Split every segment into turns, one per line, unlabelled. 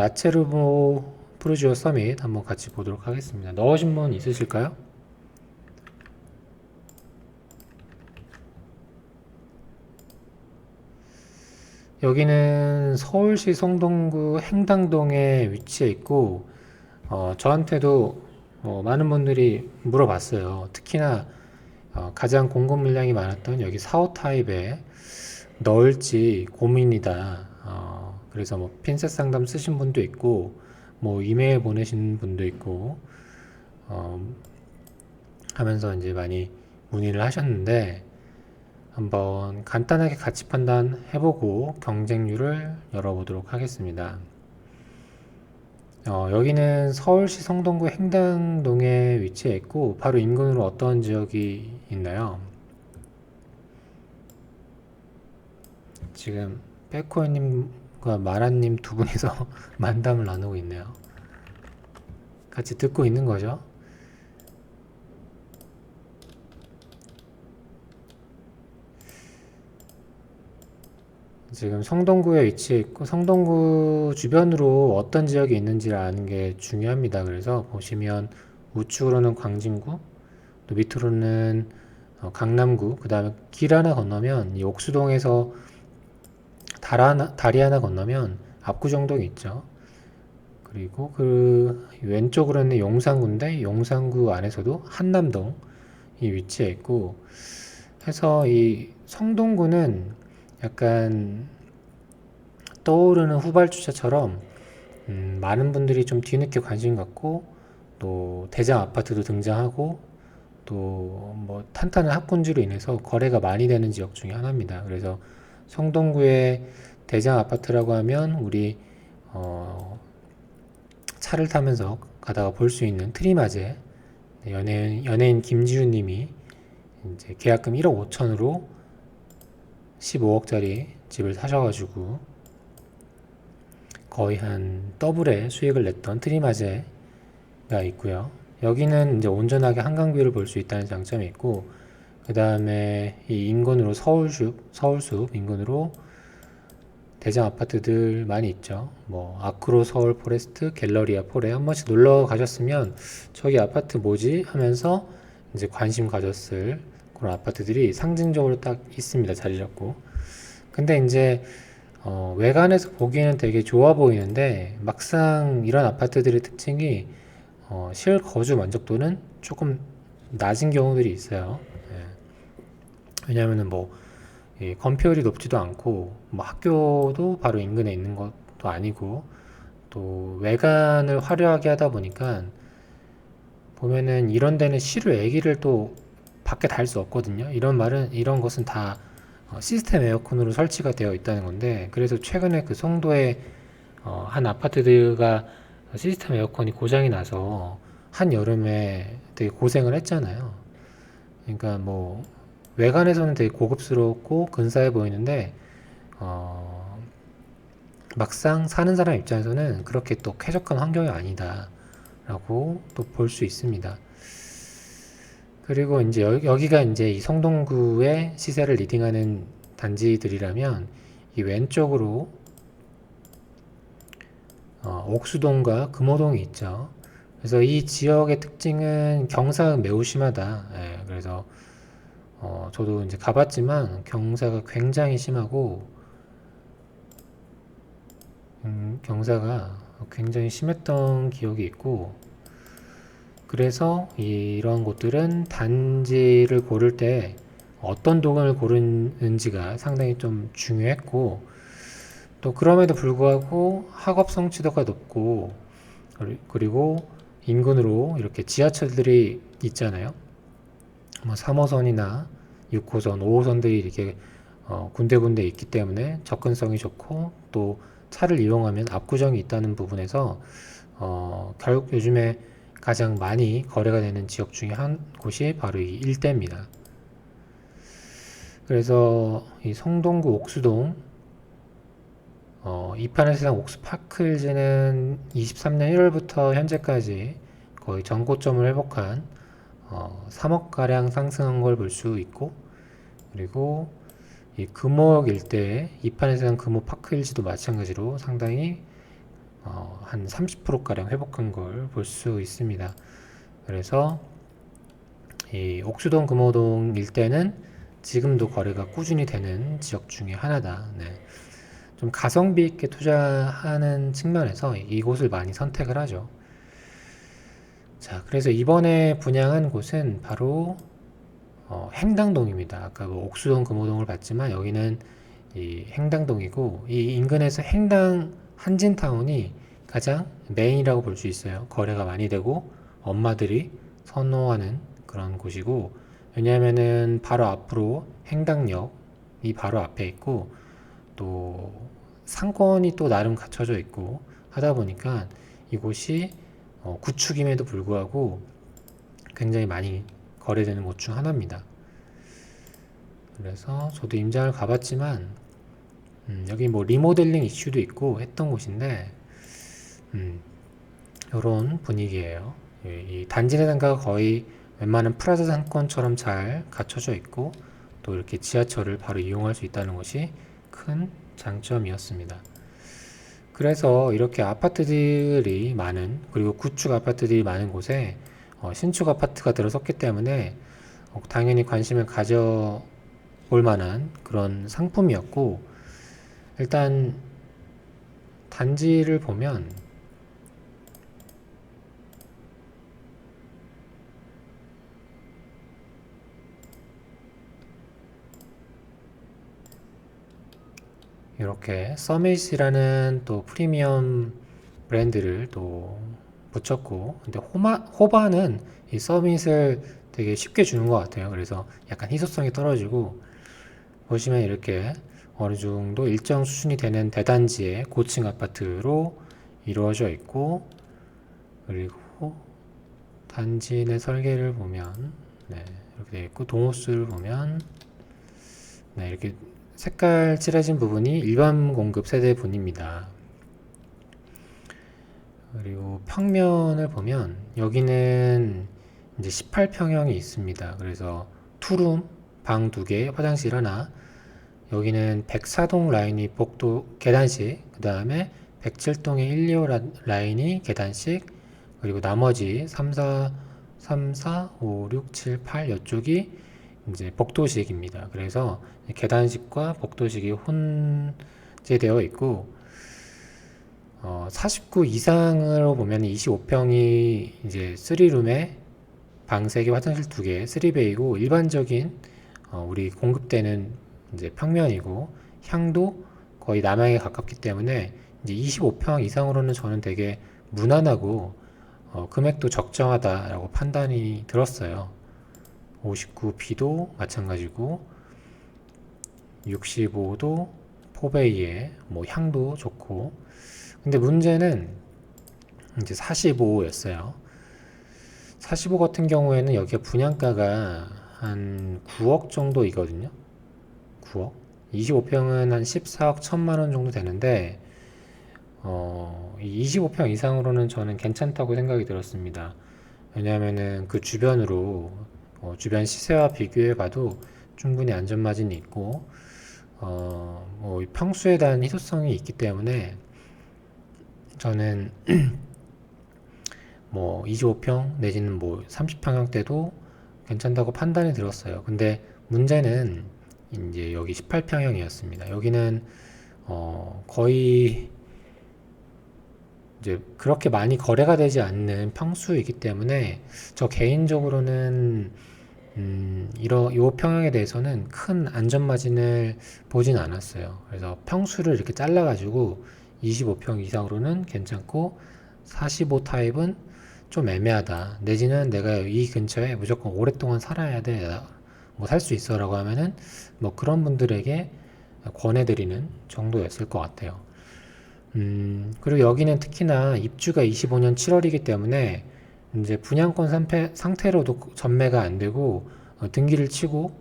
라체르보 프루지오 서밋 한번 같이 보도록 하겠습니다. 넣으신 분 있으실까요? 여기는 서울시 성동구 행당동에 위치해 있고, 저한테도 많은 분들이 물어봤어요. 특히나 가장 공급 물량이 많았던 여기 4호 타입에 넣을지 고민이다. 그래서 뭐 핀셋 상담 쓰신 분도 있고, 뭐 이메일 보내신 분도 있고, 어, 하면서 이제 많이 문의를 하셨는데, 한번 간단하게 가치 판단해보고 경쟁률을 열어보도록 하겠습니다. 여기는 서울시 성동구 행당동에 위치해 있고 바로 인근으로 어떤 지역이 있나요? 지금 빼코님과 마라님 두 분이서 만담을 나누고 있네요. 같이 듣고 있는 거죠? 지금 성동구에 위치해 있고 성동구 주변으로 어떤 지역이 있는지를 아는 게 중요합니다. 그래서 보시면 우측으로는 광진구, 또 밑으로는 강남구, 그 다음에 길 하나 건너면 이 옥수동에서 다리 하나 건너면 압구정동이 있죠. 그리고 그 왼쪽으로는 용산구인데 용산구 안에서도 한남동이 위치해 있고 해서 이 성동구는 약간 떠오르는 후발주자처럼 많은 분들이 좀 뒤늦게 관심 갖고 또 대장 아파트도 등장하고 또 뭐 탄탄한 학군지로 인해서 거래가 많이 되는 지역 중에 하나입니다. 그래서 성동구의 대장 아파트라고 하면 우리 차를 타면서 가다가 볼 수 있는 트리마제 연예인 김지훈님이 이제 계약금 1억 5천으로 15억짜리 집을 사셔가지고 거의 한 더블의 수익을 냈던 트리마제가 있고요. 여기는 이제 온전하게 한강뷰를 볼 수 있다는 장점이 있고, 그 다음에 이 인근으로 서울숲 인근으로 대장 아파트들 많이 있죠. 뭐 아크로 서울 포레스트, 갤러리아 포레 한 번씩 놀러 가셨으면 저기 아파트 뭐지 하면서 이제 관심 가졌을 그런 아파트들이 상징적으로 딱 있습니다. 자리 잡고. 근데 이제 외관에서 보기에는 되게 좋아 보이는데 막상 이런 아파트들의 특징이 실거주 만족도는 조금 낮은 경우들이 있어요. 예. 왜냐하면은 뭐 건폐율이 높지도 않고 뭐 학교도 바로 인근에 있는 것도 아니고 또 외관을 화려하게 하다 보니까 보면은 이런 데는 실외 애기를 또 밖에 달 수 없거든요. 이런 것은 다 시스템 에어컨으로 설치가 되어 있다는 건데 그래서 최근에 그 송도에 한 아파트가 시스템 에어컨이 고장이 나서 한 여름에 되게 고생을 했잖아요. 그러니까 뭐 외관에서는 되게 고급스럽고 근사해 보이는데 어, 막상 사는 사람 입장에서는 그렇게 또 쾌적한 환경이 아니다라고 또 볼 수 있습니다. 그리고 이제 여기가 이제 이 성동구의 시세를 리딩하는 단지들이라면 이 왼쪽으로 옥수동과 금호동이 있죠. 그래서 이 지역의 특징은 경사가 매우 심하다. 예, 그래서 저도 이제 가봤지만 경사가 굉장히 심하고 경사가 굉장히 심했던 기억이 있고 그래서 이런 곳들은 단지를 고를 때 어떤 동을 고르는지가 상당히 좀 중요했고 또 그럼에도 불구하고 학업 성취도가 높고 그리고 인근으로 이렇게 지하철들이 있잖아요. 뭐 3호선이나 6호선, 5호선들이 이렇게 군데군데 있기 때문에 접근성이 좋고 또 차를 이용하면 압구정이 있다는 부분에서 결국 요즘에 가장 많이 거래가 되는 지역 중에 한 곳이 바로 이 일대입니다. 그래서 이 성동구 옥수동 이판의 세상 옥수파크힐즈는 23년 1월부터 현재까지 거의 전고점을 회복한 3억가량 상승한 걸 볼 수 있고 그리고 이 금호역 일대의 이판의 세상 금호파크힐즈도 마찬가지로 상당히 한 30%가량 회복한 걸 볼 수 있습니다. 그래서 이 옥수동 금호동 일대는 지금도 거래가 꾸준히 되는 지역 중에 하나다. 네. 좀 가성비 있게 투자하는 측면에서 이곳을 많이 선택을 하죠. 자, 그래서 이번에 분양한 곳은 바로 행당동입니다. 아까 뭐 옥수동 금호동을 봤지만 여기는 이 행당동이고, 이 인근에서 행당 한진타운이 가장 메인이라고 볼 수 있어요. 거래가 많이 되고 엄마들이 선호하는 그런 곳이고, 왜냐하면은 바로 앞으로 행당역이 바로 앞에 있고, 또 상권이 또 나름 갖춰져 있고 하다 보니까 이곳이 구축임에도 불구하고 굉장히 많이 거래되는 곳 중 하나입니다. 그래서 저도 임장을 가봤지만 여기 뭐 리모델링 이슈도 있고 했던 곳인데 이런 분위기예요. 이 단지 내 단가가 거의 웬만한 프라자 상권처럼 잘 갖춰져 있고, 또 이렇게 지하철을 바로 이용할 수 있다는 것이 큰 장점이었습니다. 그래서 이렇게 아파트들이 많은, 그리고 구축 아파트들이 많은 곳에 신축 아파트가 들어섰기 때문에 당연히 관심을 가져볼 만한 그런 상품이었고, 일단 단지를 보면 이렇게 서밋이라는 또 프리미엄 브랜드를 또 붙였고, 근데 호반은 이 서밋을 되게 쉽게 주는 것 같아요. 그래서 약간 희소성이 떨어지고, 보시면 이렇게 어느 정도 일정 수준이 되는 대단지의 고층 아파트로 이루어져 있고, 그리고 단지 내 설계를 보면 네, 이렇게 되어 있고, 동호수를 보면 네, 이렇게 색깔 칠해진 부분이 일반 공급 세대분입니다. 그리고 평면을 보면 여기는 이제 18평형이 있습니다. 그래서 투룸, 방 2개, 화장실 하나. 여기는 104동 라인이 복도 계단식, 그 다음에 107동의 1, 2호 라인이 계단식, 그리고 나머지 3, 4, 5, 6, 7, 8 이쪽이 이제 복도식입니다. 그래서 계단식과 복도식이 혼재되어 있고, 49 이상으로 보면 25평이 이제 3룸에 방 3개, 화장실 2개, 3베이고, 일반적인 우리 공급되는 이제 평면이고, 향도 거의 남향에 가깝기 때문에 이제 25평 이상으로는 저는 되게 무난하고 금액도 적정하다라고 판단이 들었어요. 59B도 마찬가지고, 65도 포베이에 뭐 향도 좋고, 근데 문제는 이제 45였어요. 45 같은 경우에는 여기가 분양가가 한 9억 정도이거든요. 9억. 25평은 한 14억 1천만 원 정도 되는데, 25평 이상으로는 저는 괜찮다고 생각이 들었습니다. 왜냐하면은 그 주변으로 주변 시세와 비교해 봐도 충분히 안전마진이 있고, 뭐 평수에 대한 희소성이 있기 때문에 저는 뭐 25평 내지는 뭐 30평형대도 괜찮다고 판단이 들었어요. 근데 문제는 이제 여기 18평형이었습니다. 여기는 거의 이제 그렇게 많이 거래가 되지 않는 평수이기 때문에 저 개인적으로는 이 평형에 대해서는 큰 안전마진을 보진 않았어요. 그래서 평수를 이렇게 잘라가지고 25평 이상으로는 괜찮고, 45 타입은 좀 애매하다. 내지는 내가 이 근처에 무조건 오랫동안 살아야 돼. 뭐 살 수 있어 라고 하면은 뭐 그런 분들에게 권해드리는 정도였을 것 같아요. 그리고 여기는 특히나 입주가 25년 7월이기 때문에 이제 분양권 상태로도 전매가 안 되고, 등기를 치고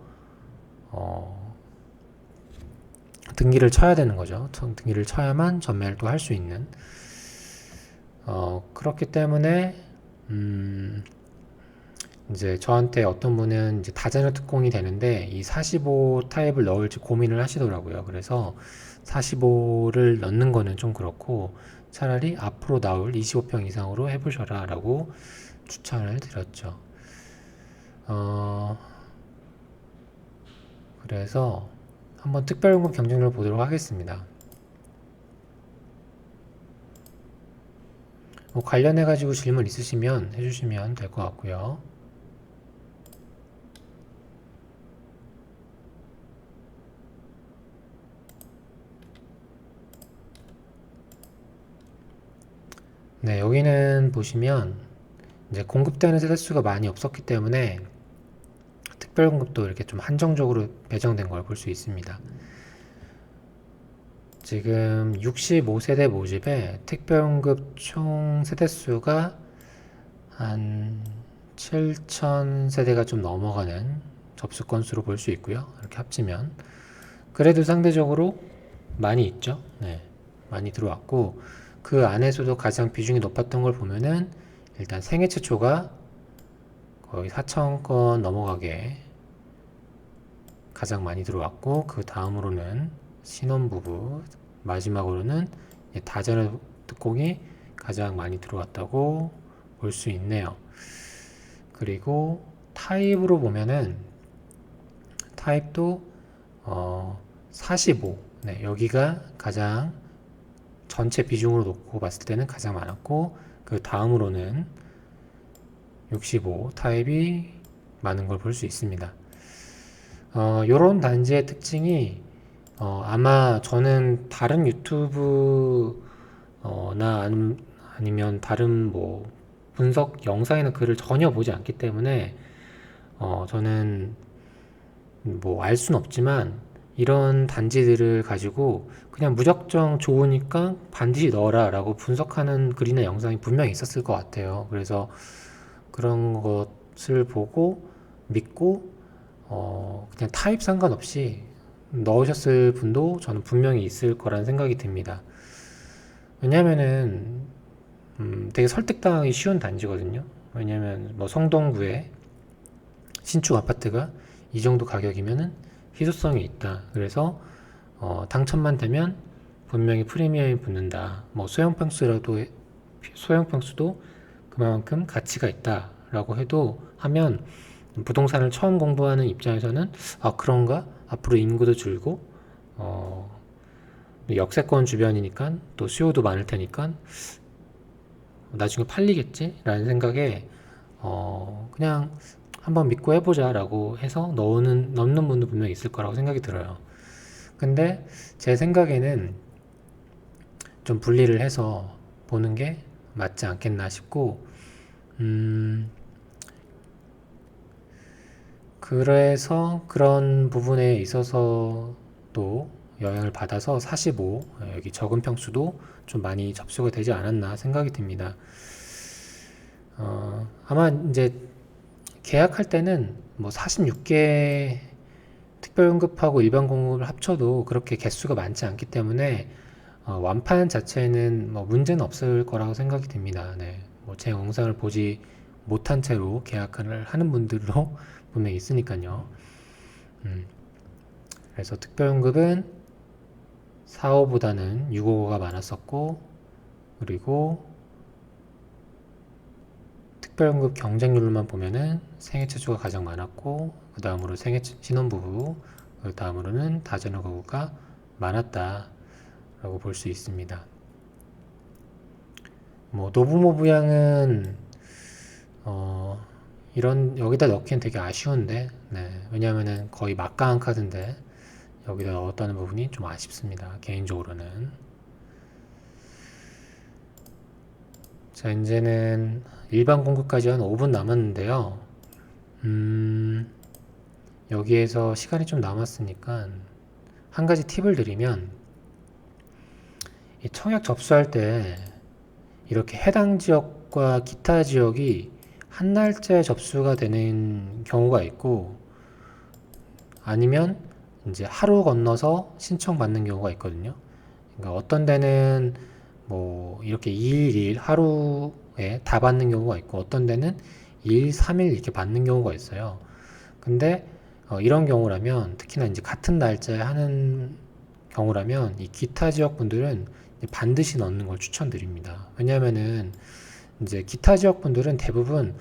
등기를 쳐야 되는 거죠. 등기를 쳐야만 전매를 또 할 수 있는, 그렇기 때문에 이제 저한테 어떤 분은 이제 다자녀 특공이 되는데 이 45 타입을 넣을지 고민을 하시더라고요. 그래서 45를 넣는 거는 좀 그렇고, 차라리 앞으로 나올 25평 이상으로 해보셔라 라고 추천을 드렸죠. 그래서 한번 특별연금 경쟁률을 보도록 하겠습니다. 뭐 관련해가지고 질문 있으시면 해주시면 될 것 같고요. 네, 여기는 보시면 이제 공급되는 세대수가 많이 없었기 때문에 특별공급도 이렇게 좀 한정적으로 배정된 걸 볼 수 있습니다. 지금 65세대 모집에 특별공급 총 세대수가 한 7,000세대가 좀 넘어가는 접수 건수로 볼 수 있고요. 이렇게 합치면 그래도 상대적으로 많이 있죠. 네, 많이 들어왔고 그 안에서도 가장 비중이 높았던 걸 보면은 일단 생애 최초가 거의 4,000건 넘어가게 가장 많이 들어왔고 그 다음으로는 신혼부부, 마지막으로는 다자녀 특공이 가장 많이 들어왔다고 볼 수 있네요. 그리고 타입으로 보면은 타입도 45, 네, 여기가 가장 전체 비중으로 놓고 봤을 때는 가장 많았고 그 다음으로는 65 타입이 많은 걸 볼 수 있습니다. 요런 단지의 특징이 아마 저는 다른 유튜브 나 아니면 다른 뭐 분석 영상이나 글을 전혀 보지 않기 때문에 저는 뭐 알 수는 없지만 이런 단지들을 가지고 그냥 무작정 좋으니까 반드시 넣어라 라고 분석하는 글이나 영상이 분명히 있었을 것 같아요. 그래서 그런 것을 보고 믿고 그냥 타입 상관없이 넣으셨을 분도 저는 분명히 있을 거란 생각이 듭니다. 왜냐면은 되게 설득당하기 쉬운 단지거든요. 왜냐면 뭐 성동구에 신축 아파트가 이 정도 가격이면은 희소성이 있다. 그래서 당첨만 되면 분명히 프리미엄이 붙는다. 뭐 소형평수도 그만큼 가치가 있다라고 해도 하면 부동산을 처음 공부하는 입장에서는 아 그런가? 앞으로 인구도 줄고 역세권 주변이니까 또 수요도 많을 테니까 나중에 팔리겠지? 라는 생각에 그냥 한번 믿고 해보자 라고 해서 넣는 분도 분명히 있을 거라고 생각이 들어요. 근데 제 생각에는 좀 분리를 해서 보는 게 맞지 않겠나 싶고 그래서 그런 부분에 있어서도 영향을 받아서 45 여기 적은 평수도 좀 많이 접수가 되지 않았나 생각이 듭니다. 아마 이제 계약할 때는 뭐 46개 특별공급하고 일반 공급을 합쳐도 그렇게 개수가 많지 않기 때문에 완판 자체는 뭐 문제는 없을 거라고 생각이 듭니다. 네. 뭐 제 영상을 보지 못한 채로 계약을 하는 분들도 분명히 있으니까요. 그래서 특별공급은 4호보다는 6호가 많았었고 그리고 특별공급 경쟁률로만 보면은 생애 최초가 가장 많았고 그 다음으로 신혼부부 그 다음으로는 다자녀 가구가 많았다 라고 볼 수 있습니다. 뭐 노부모 부양은 여기다 넣기엔 되게 아쉬운데 네, 왜냐면은 거의 막강한 카드인데 여기다 넣었다는 부분이 좀 아쉽습니다. 개인적으로는. 자, 이제는 일반 공급까지 한 5분 남았는데요. 여기에서 시간이 좀 남았으니까 한 가지 팁을 드리면 이 청약 접수할 때 이렇게 해당 지역과 기타 지역이 한 날짜에 접수가 되는 경우가 있고 아니면 이제 하루 건너서 신청받는 경우가 있거든요. 그러니까 어떤 데는 뭐 이렇게 2일, 2일 하루에 다 받는 경우가 있고 어떤 데는 2일, 3일 이렇게 받는 경우가 있어요. 근데 이런 경우라면 특히나 이제 같은 날짜에 하는 경우라면 이 기타 지역 분들은 반드시 넣는 걸 추천드립니다. 왜냐면은 이제 기타 지역 분들은 대부분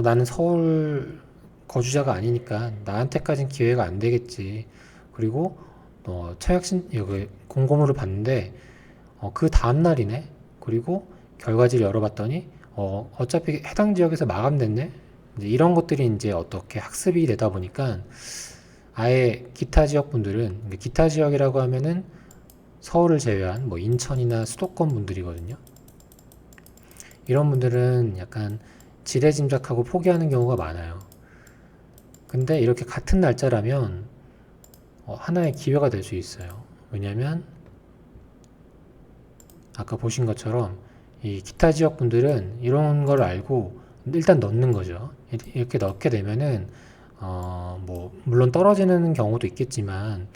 나는 서울 거주자가 아니니까 나한테까진 기회가 안 되겠지. 그리고 여기 공고문을 봤는데 그 다음 날이네. 그리고 결과지를 열어봤더니 어차피 해당 지역에서 마감됐네. 이제 이런 것들이 이제 어떻게 학습이 되다 보니까 아예 기타 지역 분들은 기타 지역이라고 하면은 서울을 제외한 뭐 인천이나 수도권 분들이거든요. 이런 분들은 약간 지레짐작하고 포기하는 경우가 많아요. 근데 이렇게 같은 날짜라면 하나의 기회가 될 수 있어요. 왜냐면 아까 보신 것처럼 이 기타 지역 분들은 이런 걸 알고 일단 넣는 거죠. 이렇게 넣게 되면은 뭐 물론 떨어지는 경우도 있겠지만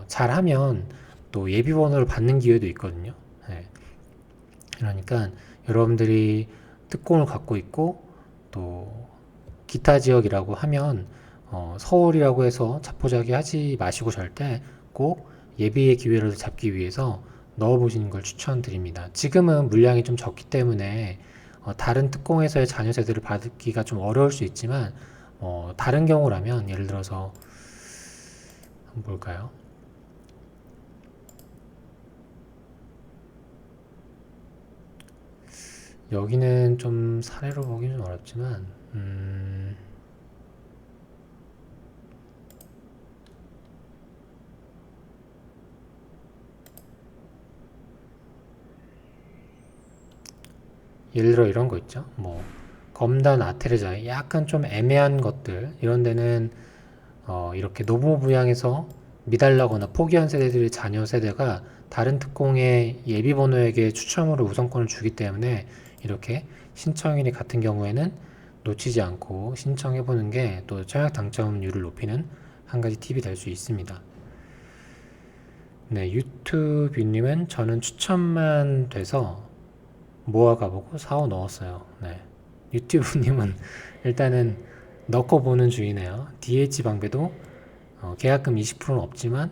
잘하면 또 예비 번호를 받는 기회도 있거든요. 네. 그러니까 여러분들이 특공을 갖고 있고 또 기타 지역이라고 하면 서울이라고 해서 자포자기 하지 마시고 절대 꼭 예비의 기회를 잡기 위해서 넣어보시는 걸 추천드립니다. 지금은 물량이 좀 적기 때문에 다른 특공에서의 자녀 세대를 받기가 좀 어려울 수 있지만 다른 경우라면 예를 들어서 한번 볼까요? 여기는 좀 사례로 보기는 좀 어렵지만 예를 들어 이런 거 있죠. 뭐 검단 아테르자 약간 좀 애매한 것들 이런 데는 이렇게 노모 부양에서 미달나거나 포기한 세대들의 자녀 세대가 다른 특공의 예비 번호에게 추첨으로 우선권을 주기 때문에 이렇게 신청일이 같은 경우에는 놓치지 않고 신청해 보는 게 또 청약 당첨률을 높이는 한 가지 팁이 될 수 있습니다. 네, 유튜브님은 저는 추천만 돼서 모아가보고 사오 넣었어요. 네. 유튜브님은 일단은 넣고 보는 중이네요. DH 방배도 계약금 20%는 없지만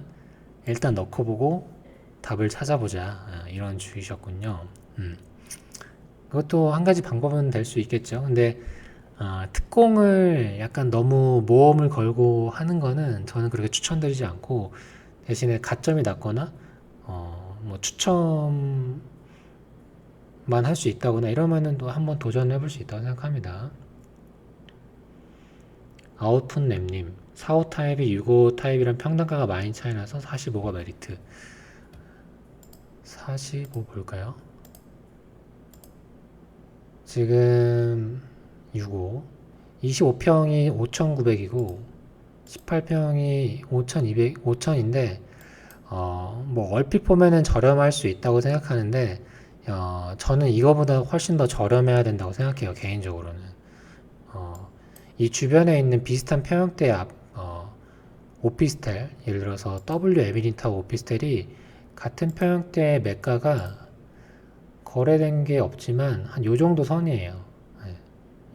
일단 넣고 보고 답을 찾아보자 이런 주의셨군요. 그것도 한 가지 방법은 될 수 있겠죠. 근데 특공을 약간 너무 모험을 걸고 하는 거는 저는 그렇게 추천드리지 않고 대신에 가점이 낮거나 뭐 추첨만 할 수 있다거나 이러면은 또 한번 도전해 볼 수 있다고 생각합니다. 아웃풋랩님 4호 타입이 6호 타입이랑 평단가가 많이 차이나서 45가 메리트. 45 볼까요? 지금 6호 25평이 5,900이고 18평이 5,200, 5,000인데 뭐 얼핏 보면은 저렴할 수 있다고 생각하는데 저는 이거보다 훨씬 더 저렴해야 된다고 생각해요. 개인적으로는. 이 주변에 있는 비슷한 평형대 오피스텔, 예를 들어서 W 에미니타워 오피스텔이 같은 평형대 매가가 거래된 게 없지만 한 요 정도 선이에요.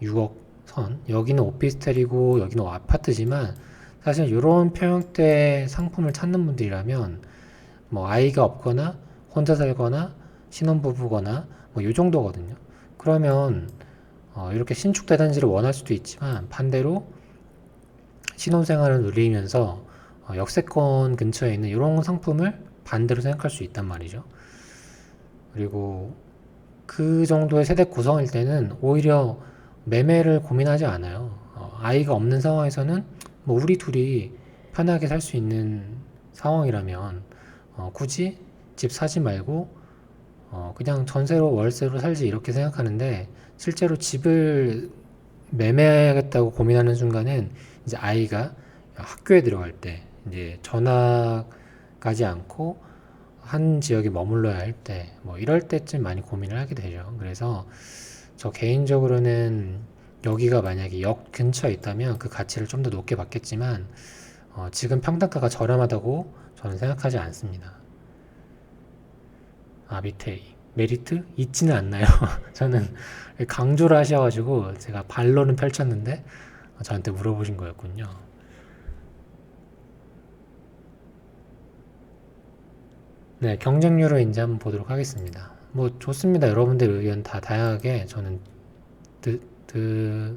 6억 선. 여기는 오피스텔이고 여기는 아파트지만 사실 이런 평형대 상품을 찾는 분들이라면 뭐 아이가 없거나 혼자 살거나 신혼부부거나 뭐 요 정도거든요. 그러면 이렇게 신축 대단지를 원할 수도 있지만 반대로 신혼생활을 누리면서 역세권 근처에 있는 이런 상품을 반대로 생각할 수 있단 말이죠. 그리고 그 정도의 세대 구성일 때는 오히려 매매를 고민하지 않아요. 아이가 없는 상황에서는 뭐 우리 둘이 편하게 살 수 있는 상황이라면 굳이 집 사지 말고 그냥 전세로 월세로 살지 이렇게 생각하는데 실제로 집을 매매하겠다고 고민하는 순간은 이제 아이가 학교에 들어갈 때 이제 전학 가지 않고 한 지역에 머물러야 할 때 뭐 이럴 때쯤 많이 고민을 하게 되죠. 그래서 저 개인적으로는 여기가 만약에 역 근처에 있다면 그 가치를 좀 더 높게 받겠지만 지금 평당가가 저렴하다고 저는 생각하지 않습니다. 밑에 메리트 있지는 않나요? 저는 강조를 하셔가지고 제가 반론은 펼쳤는데 저한테 물어보신 거였군요. 네, 경쟁률을 이제 한번 보도록 하겠습니다. 뭐 좋습니다. 여러분들 의견 다 다양하게 저는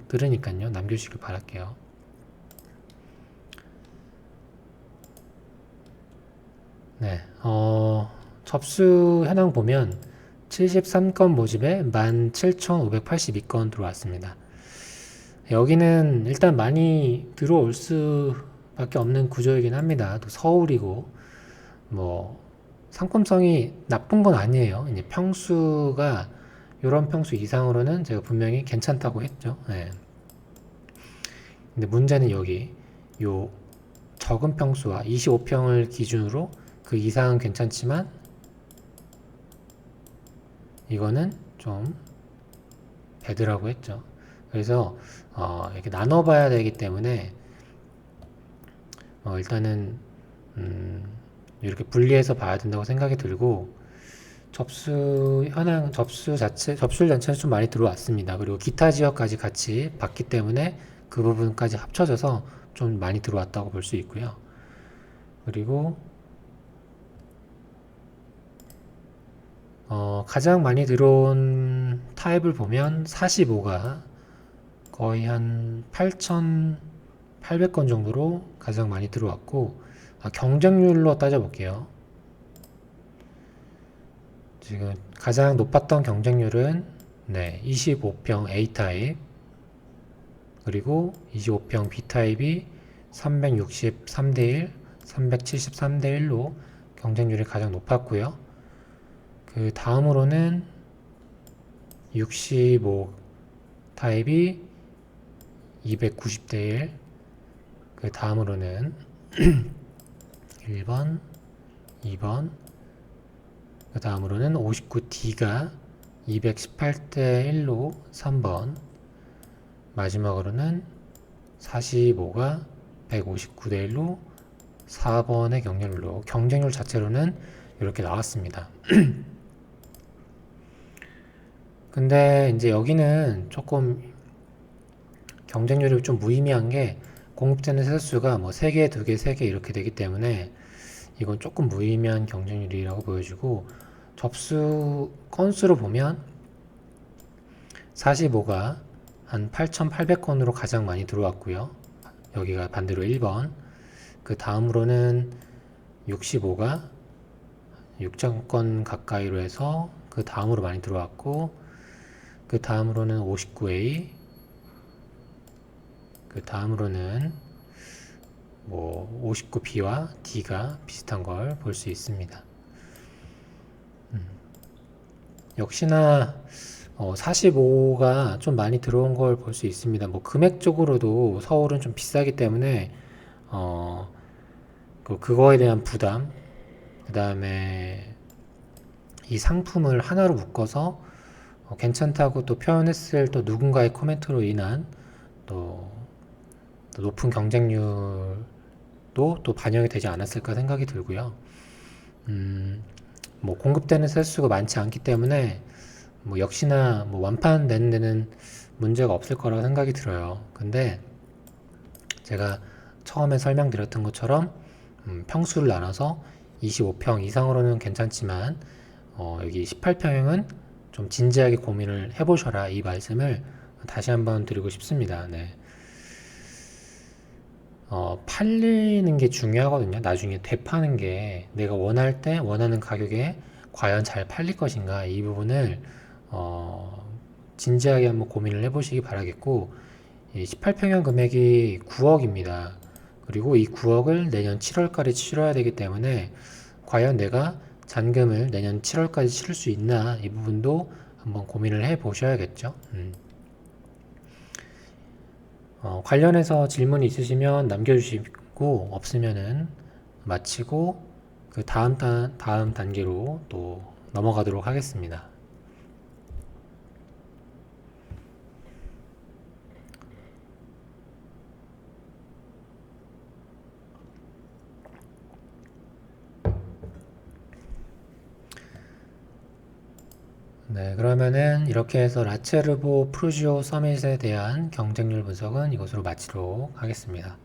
들으니까요. 남겨주시길 바랄게요. 네, 접수 현황 보면 73건 모집에 17,582건 들어왔습니다. 여기는 일단 많이 들어올 수밖에 없는 구조이긴 합니다. 또 서울이고, 뭐, 상품성이 나쁜 건 아니에요. 이제 평수가, 요런 평수 이상으로는 제가 분명히 괜찮다고 했죠. 네. 근데 문제는 여기, 요 적은 평수와 25평을 기준으로 그 이상은 괜찮지만, 이거는 좀 배드라고 했죠. 그래서 이렇게 나눠봐야 되기 때문에 일단은 이렇게 분리해서 봐야 된다고 생각이 들고, 접수율 자체는 좀 많이 들어왔습니다. 그리고 기타 지역까지 같이 봤기 때문에 그 부분까지 합쳐져서 좀 많이 들어왔다고 볼 수 있고요. 그리고 가장 많이 들어온 타입을 보면 45가 거의 한 8,800건 정도로 가장 많이 들어왔고, 경쟁률로 따져볼게요. 지금 가장 높았던 경쟁률은 25평 A타입, 그리고 25평 B타입이 363대1, 373대1로 경쟁률이 가장 높았고요. 그 다음으로는 65 타입이 290대1, 그 다음으로는 1번, 2번, 그 다음으로는 59D가 218대1로 3번, 마지막으로는 45가 159대1로 4번의 경쟁률 자체로는 이렇게 나왔습니다. 근데 이제 여기는 조금 경쟁률이 좀 무의미한 게, 공급되는 세수가 뭐 3개, 2개, 3개 이렇게 되기 때문에 이건 조금 무의미한 경쟁률이라고 보여지고, 접수 건수로 보면 45가 한 8,800건으로 가장 많이 들어왔고요. 여기가 반대로 1번. 그 다음으로는 65가 6,000건 가까이로 해서 그 다음으로 많이 들어왔고, 그 다음으로는 59A, 그 다음으로는 뭐 59B와 D가 비슷한 걸 볼 수 있습니다. 역시나 45가 좀 많이 들어온 걸 볼 수 있습니다. 뭐 금액적으로도 서울은 좀 비싸기 때문에 그거에 대한 부담, 그 다음에 이 상품을 하나로 묶어서 괜찮다고 또 표현했을 또 누군가의 코멘트로 인한 또 높은 경쟁률도 또 반영이 되지 않았을까 생각이 들고요. 뭐 공급되는 세수가 많지 않기 때문에 뭐 역시나 뭐 완판되는 데는 문제가 없을 거라고 생각이 들어요. 근데 제가 처음에 설명드렸던 것처럼 평수를 나눠서 25평 이상으로는 괜찮지만 여기 18평형은 좀 진지하게 고민을 해보셔라, 이 말씀을 다시 한번 드리고 싶습니다. 네. 팔리는 게 중요하거든요. 나중에 되파는 게 내가 원할 때 원하는 가격에 과연 잘 팔릴 것인가, 이 부분을 진지하게 한번 고민을 해보시기 바라겠고, 이 18평형 금액이 9억입니다. 그리고 이 9억을 내년 7월까지 치러야 되기 때문에 과연 내가 잔금을 내년 7월까지 치를 수 있나, 이 부분도 한번 고민을 해 보셔야겠죠. 관련해서 질문이 있으시면 남겨주시고, 없으면은 마치고 그 다음 단계로 또 넘어가도록 하겠습니다. 네, 그러면은 이렇게 해서 라체르보 프루지오 서밋에 대한 경쟁률 분석은 이것으로 마치도록 하겠습니다.